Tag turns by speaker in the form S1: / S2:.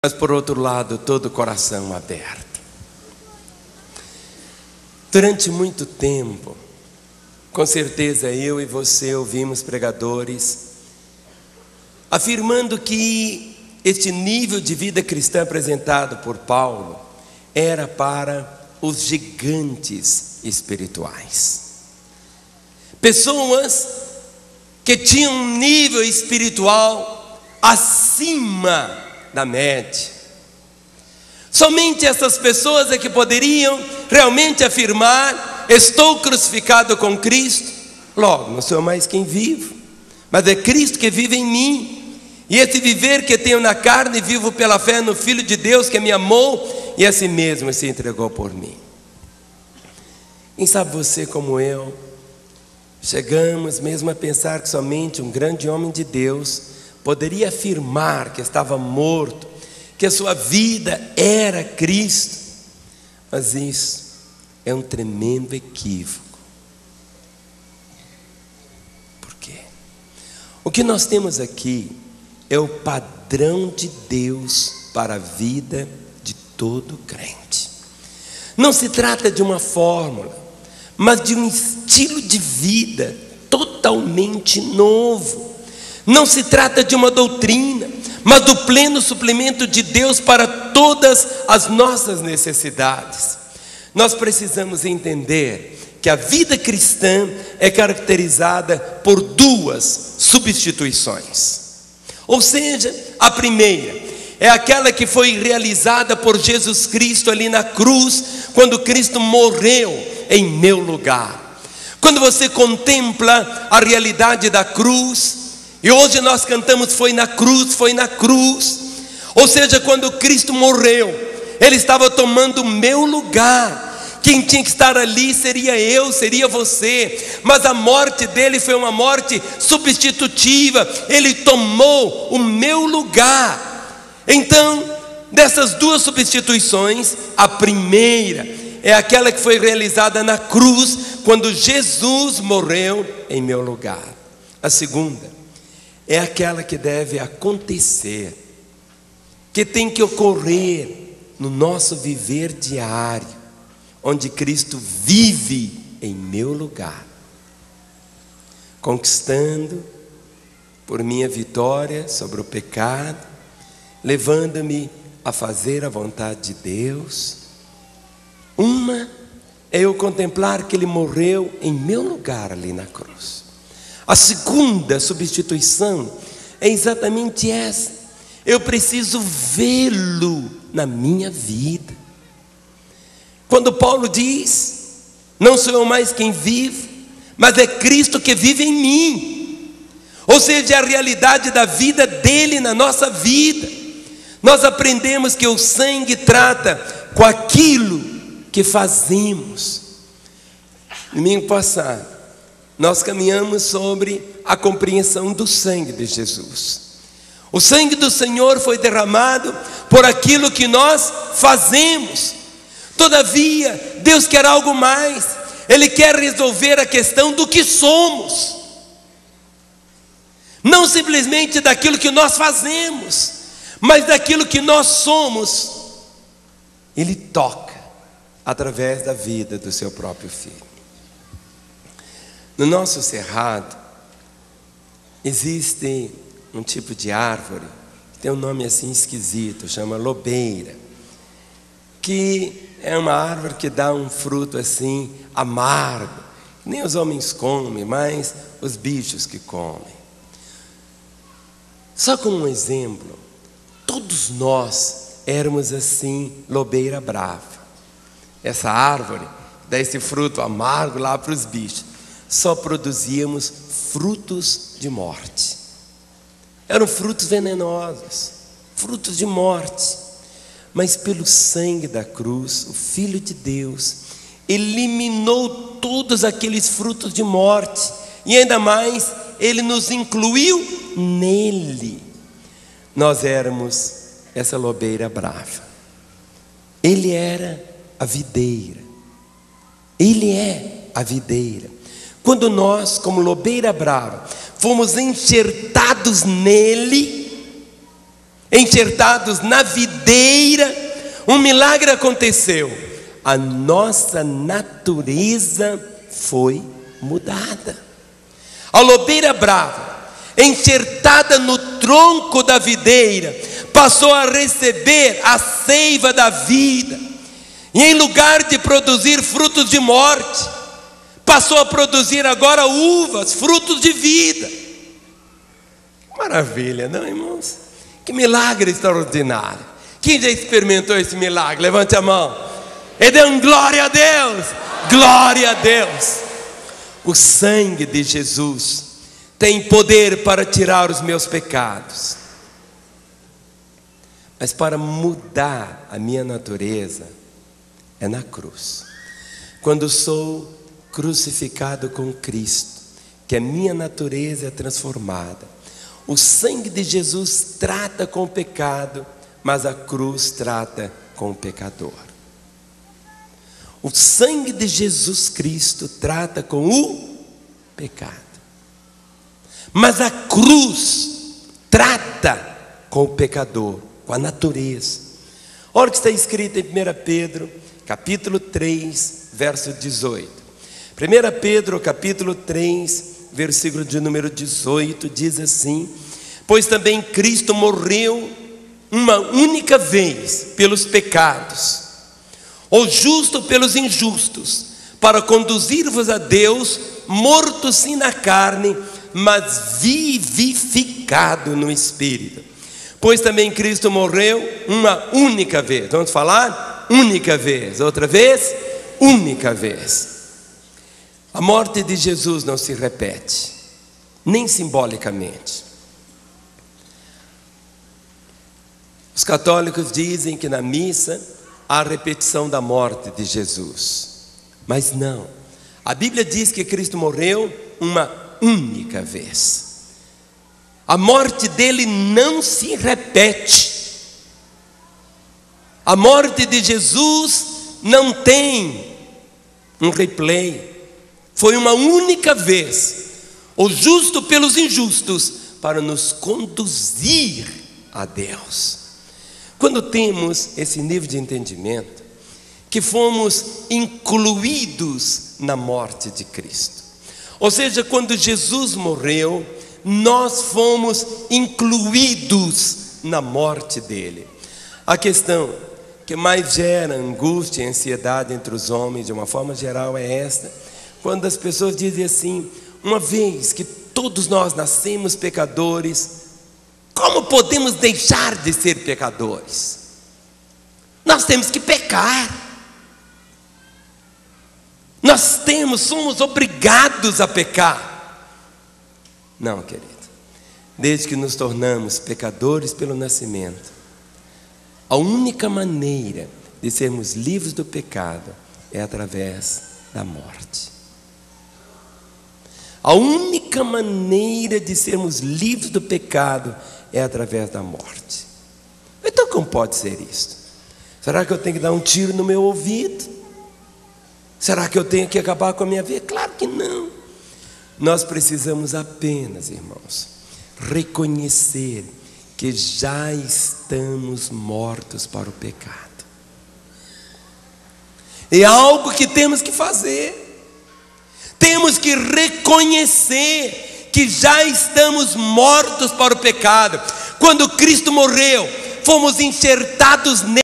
S1: mas por outro lado, todo o coração aberto. Durante muito tempo, com certeza eu e você ouvimos pregadores afirmando que este nível de vida cristã apresentado por Paulo era para os gigantes espirituais. Pessoas que tinham um nível espiritual acima da média. Somente essas pessoas é que poderiam realmente afirmar: estou crucificado com Cristo, logo não sou mais quem vivo, mas é Cristo que vive em mim. E esse viver que tenho na carne, vivo pela fé no Filho de Deus que me amou e a si mesmo se entregou por mim. Quem sabe você como eu, chegamos mesmo a pensar que somente um grande homem de Deus poderia afirmar que estava morto, que a sua vida era Cristo. Mas isso é um tremendo equívoco. Por quê? O que nós temos aqui é o padrão de Deus para a vida de todo crente. Não se trata de uma fórmula, mas de um estilo de vida totalmente novo. Não se trata de uma doutrina, mas do pleno suplemento de Deus para todas as nossas necessidades. Nós precisamos entender que a vida cristã é caracterizada por duas substituições. Ou seja, a primeira é aquela que foi realizada por Jesus Cristo ali na cruz, quando Cristo morreu em meu lugar. Quando você contempla a realidade da cruz, e hoje nós cantamos foi na cruz, foi na cruz. Ou seja, quando Cristo morreu, Ele estava tomando o meu lugar. Quem tinha que estar ali seria eu, seria você. Mas a morte dele foi uma morte substitutiva. Ele tomou o meu lugar. Então, dessas duas substituições, a primeira é aquela que foi realizada na cruz, quando Jesus morreu em meu lugar. A segunda é aquela que deve acontecer, que tem que ocorrer no nosso viver diário, onde Cristo vive em meu lugar, conquistando por minha vitória sobre o pecado, levando-me a fazer a vontade de Deus. Uma é eu contemplar que Ele morreu em meu lugar ali na cruz. A segunda substituição é exatamente essa: eu preciso vê-lo na minha vida. Quando Paulo diz: não sou eu mais quem vive, mas é Cristo que vive em mim. Ou seja, é a realidade da vida dele na nossa vida. Nós aprendemos que o sangue trata com aquilo que fazemos. Domingo passado nós caminhamos sobre a compreensão do sangue de Jesus. O sangue do Senhor foi derramado por aquilo que nós fazemos. Todavia, Deus quer algo mais. Ele quer resolver a questão do que somos, não simplesmente daquilo que nós fazemos, mas daquilo que nós somos. Ele toca através da vida do seu próprio Filho. No nosso cerrado existe um tipo de árvore que tem um nome assim esquisito, chama lobeira, que é uma árvore que dá um fruto assim amargo, nem os homens comem, mas os bichos que comem. Só como um exemplo, todos nós éramos assim lobeira brava. Essa árvore dá esse fruto amargo lá para os bichos. Só produzíamos frutos de morte. Eram frutos venenosos, frutos de morte. Mas pelo sangue da cruz, o Filho de Deus eliminou todos aqueles frutos de morte. E ainda mais, Ele nos incluiu nele. Nós éramos essa lobeira brava. Ele era a videira. Ele é a videira. Quando nós, como lobeira brava, fomos enxertados nele, enxertados na videira, um milagre aconteceu. A nossa natureza foi mudada. A lobeira brava, enxertada no tronco da videira, passou a receber a seiva da vida, e em lugar de produzir frutos de morte, passou a produzir agora uvas, frutos de vida. Maravilha, não, irmãos? Que milagre extraordinário. Quem já experimentou esse milagre? Levante a mão e dê um glória a Deus. Glória a Deus. O sangue de Jesus tem poder para tirar os meus pecados, mas para mudar a minha natureza é na cruz. Quando sou crucificado com Cristo, que a minha natureza é transformada. O sangue de Jesus trata com o pecado, mas a cruz trata com o pecador. O sangue de Jesus Cristo trata com o pecado, mas a cruz trata com o pecador, com a natureza. Olha o que está escrito em 1 Pedro, capítulo 3, verso 18. 1 Pedro, capítulo 3, versículo de número 18, diz assim: pois também Cristo morreu uma única vez pelos pecados, o justo pelos injustos, para conduzir-vos a Deus, morto sim na carne, mas vivificado no Espírito. Pois também Cristo morreu uma única vez. Vamos falar? Única vez. Outra vez? Única vez. A morte de Jesus não se repete, nem simbolicamente. Os católicos dizem que na missa há a repetição da morte de Jesus, mas não. A Bíblia diz que Cristo morreu uma única vez. A morte dele não se repete. A morte de Jesus não tem um replay. Foi uma única vez, o justo pelos injustos, para nos conduzir a Deus. Quando temos esse nível de entendimento, que fomos incluídos na morte de Cristo, ou seja, quando Jesus morreu, nós fomos incluídos na morte dele. A questão que mais gera angústia e ansiedade entre os homens, de uma forma geral, é esta: quando as pessoas dizem assim, uma vez que todos nós nascemos pecadores, como podemos deixar de ser pecadores? Nós temos que pecar. Somos obrigados a pecar. Não, querido. Desde que nos tornamos pecadores pelo nascimento, a única maneira de sermos livres do pecado é através da morte. A única maneira de sermos livres do pecado é através da morte. Então como pode ser isso? Será que eu tenho que dar um tiro no meu ouvido? Será que eu tenho que acabar com a minha vida? Claro que não. Nós precisamos apenas, irmãos, reconhecer que já estamos mortos para o pecado. É algo que temos que fazer. Temos que reconhecer que já estamos mortos para o pecado. Quando Cristo morreu, fomos enxertados nele.